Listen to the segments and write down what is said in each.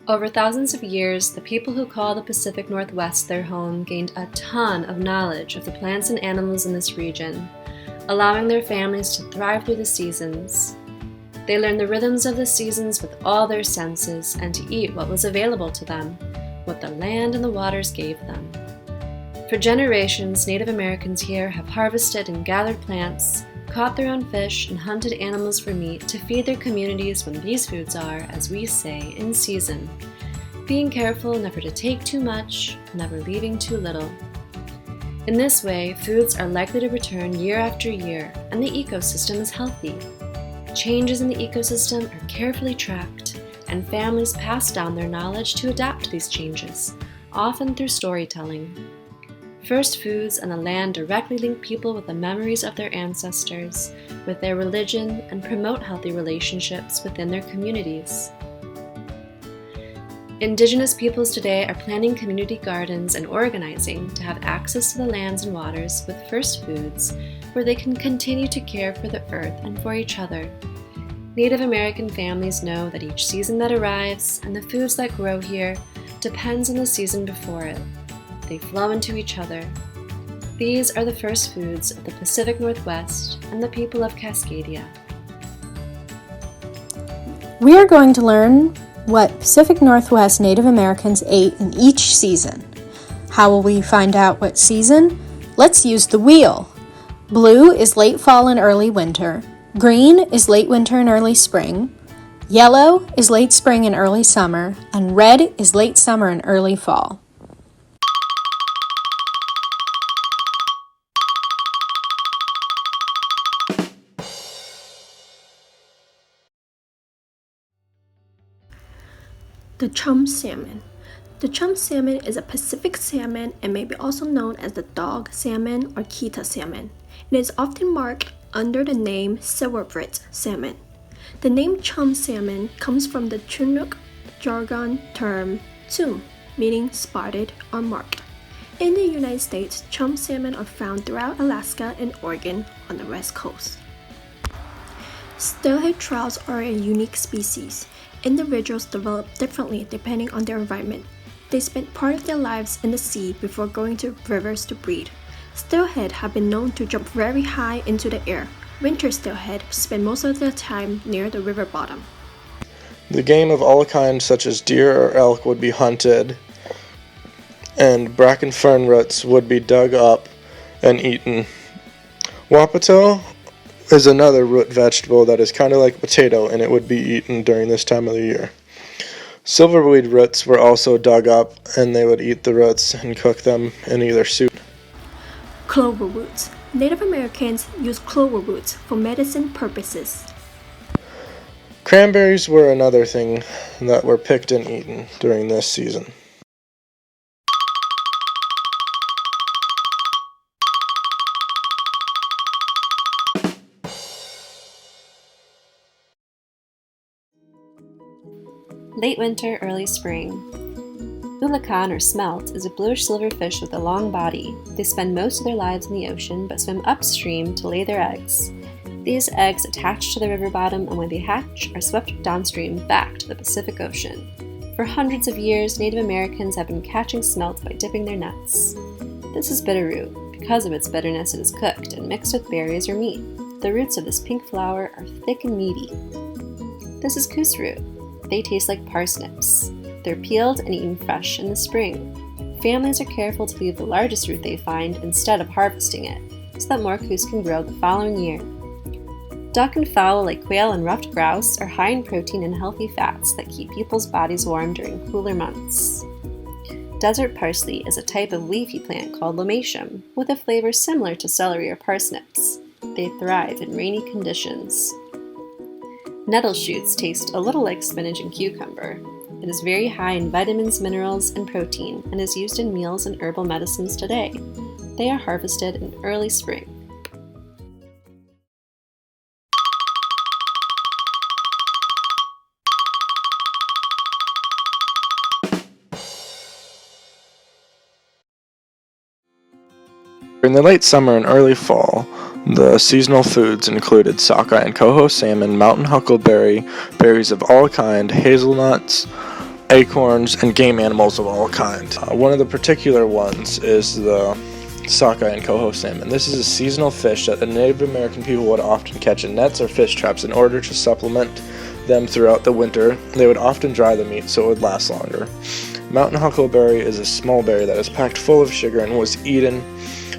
Over thousands of years, the people who call the Pacific Northwest their home gained a ton of knowledge of the plants and animals in this region, allowing their families to thrive through the seasons. They learned the rhythms of the seasons with all their senses and to eat what was available to them, what the land and the waters gave them. For generations, Native Americans here have harvested and gathered plants, caught their own fish, and hunted animals for meat to feed their communities when these foods are, as we say, in season, being careful never to take too much, never leaving too little. In this way, foods are likely to return year after year, and the ecosystem is healthy. Changes in the ecosystem are carefully tracked, and families pass down their knowledge to adapt to these changes, often through storytelling. First Foods and the land directly link people with the memories of their ancestors, with their religion, and promote healthy relationships within their communities. Indigenous peoples today are planting community gardens and organizing to have access to the lands and waters with First Foods, where they can continue to care for the earth and for each other. Native American families know that each season that arrives and the foods that grow here depends on the season before it. They flow into each other. These are the First Foods of the Pacific Northwest and the people of Cascadia. We are going to learn what Pacific Northwest Native Americans ate in each season. How will we find out what season? Let's use the wheel. Blue is late fall and early winter. Green is late winter and early spring. Yellow is late spring and early summer. And red is late summer and early fall. The Chum Salmon. The Chum Salmon is a Pacific salmon and may be also known as the dog salmon or Kita salmon. It is often marked under the name silverbrit salmon. The name Chum Salmon comes from the Chinook jargon term chum, meaning spotted or marked. In the United States, Chum salmon are found throughout Alaska and Oregon on the west coast. Steelhead trouts are a unique species. Individuals develop differently depending on their environment. They spend part of their lives in the sea before going to rivers to breed. Steelhead have been known to jump very high into the air. Winter steelhead spend most of their time near the river bottom. The game of all kinds such as deer or elk would be hunted, and bracken fern roots would be dug up and eaten. Wapato is another root vegetable that is kind of like a potato, and it would be eaten during this time of the year. Silverweed roots were also dug up, and they would eat the roots and cook them in either soup. Clover roots. Native Americans use clover roots for medicine purposes. Cranberries were another thing that were picked and eaten during this season. Late winter, early spring. Ulacan or smelt is a bluish-silver fish with a long body. They spend most of their lives in the ocean but swim upstream to lay their eggs. These eggs attach to the river bottom, and when they hatch, are swept downstream back to the Pacific Ocean. For hundreds of years, Native Americans have been catching smelt by dipping their nets. This is bitterroot. Because of its bitterness, it is cooked and mixed with berries or meat. The roots of this pink flower are thick and meaty. This is coos root. They taste like parsnips. They're peeled and eaten fresh in the spring. Families are careful to leave the largest root they find instead of harvesting it, so that more coos can grow the following year. Duck and fowl like quail and ruffed grouse are high in protein and healthy fats that keep people's bodies warm during cooler months. Desert parsley is a type of leafy plant called lomatium, with a flavor similar to celery or parsnips. They thrive in rainy conditions. Nettle shoots taste a little like spinach and cucumber. It is very high in vitamins, minerals, and protein, and is used in meals and herbal medicines today. They are harvested in early spring. In the late summer and early fall, the seasonal foods included sockeye and coho salmon, mountain huckleberry, berries of all kind, hazelnuts, acorns, and game animals of all kinds. One of the particular ones is the sockeye and coho salmon. This is a seasonal fish that the Native American people would often catch in nets or fish traps in order to supplement them throughout the winter. They would often dry the meat so it would last longer. Mountain huckleberry is a small berry that is packed full of sugar and was eaten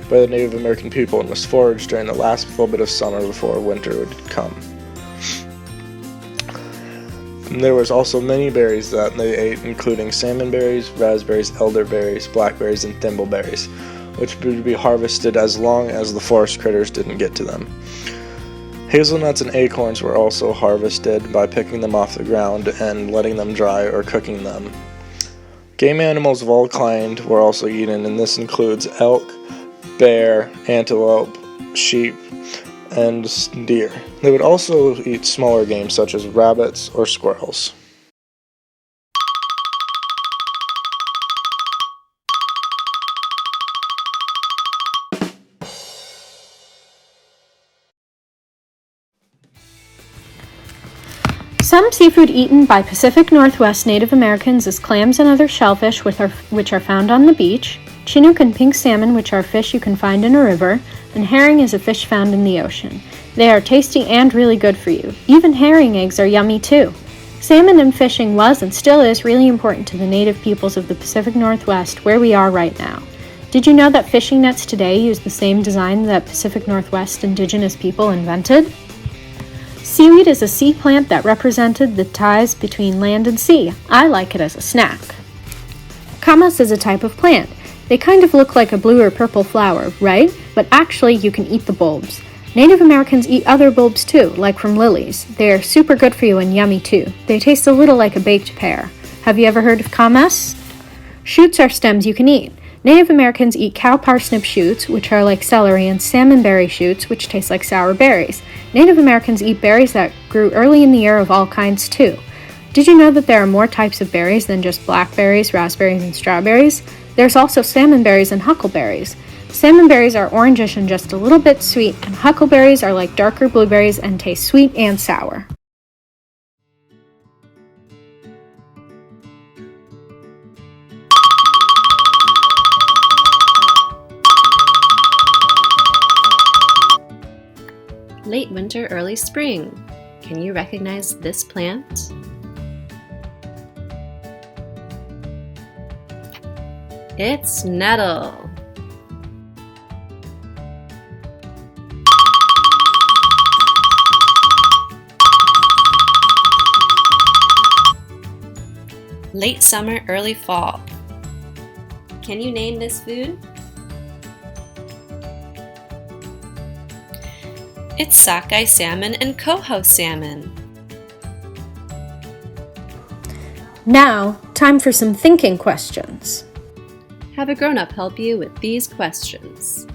by the Native American people and was foraged during the last little bit of summer before winter would come. And there was also many berries that they ate, including salmon berries, raspberries, elderberries, blackberries, and thimbleberries, which would be harvested as long as the forest critters didn't get to them. Hazelnuts and acorns were also harvested by picking them off the ground and letting them dry or cooking them. Game animals of all kinds were also eaten, and this includes elk, bear, antelope, sheep, and deer. They would also eat smaller game such as rabbits or squirrels. Some seafood eaten by Pacific Northwest Native Americans is clams and other shellfish which are found on the beach, chinook and pink salmon, which are fish you can find in a river, and herring is a fish found in the ocean. They are tasty and really good for you. Even herring eggs are yummy too. Salmon and fishing was and still is really important to the native peoples of the Pacific Northwest where we are right now. Did you know that fishing nets today use the same design that Pacific Northwest indigenous people invented? Seaweed is a sea plant that represented the ties between land and sea. I like it as a snack. Camas is a type of plant. They kind of look like a blue or purple flower, right? But actually you can eat the bulbs. Native Americans eat other bulbs too, like from lilies. They are super good for you and yummy too. They taste a little like a baked pear. Have you ever heard of camas? Shoots are stems you can eat. Native Americans eat cow parsnip shoots, which are like celery, and salmonberry shoots, which taste like sour berries. Native Americans eat berries that grew early in the year of all kinds too. Did you know that there are more types of berries than just blackberries, raspberries, and strawberries? There's also salmonberries and huckleberries. Salmonberries are orangish and just a little bit sweet, and huckleberries are like darker blueberries and taste sweet and sour. Late winter, early spring. Can you recognize this plant? It's nettle. Late summer, early fall. Can you name this food? It's sockeye salmon and coho salmon. Now, time for some thinking questions. Have a grown-up help you with these questions.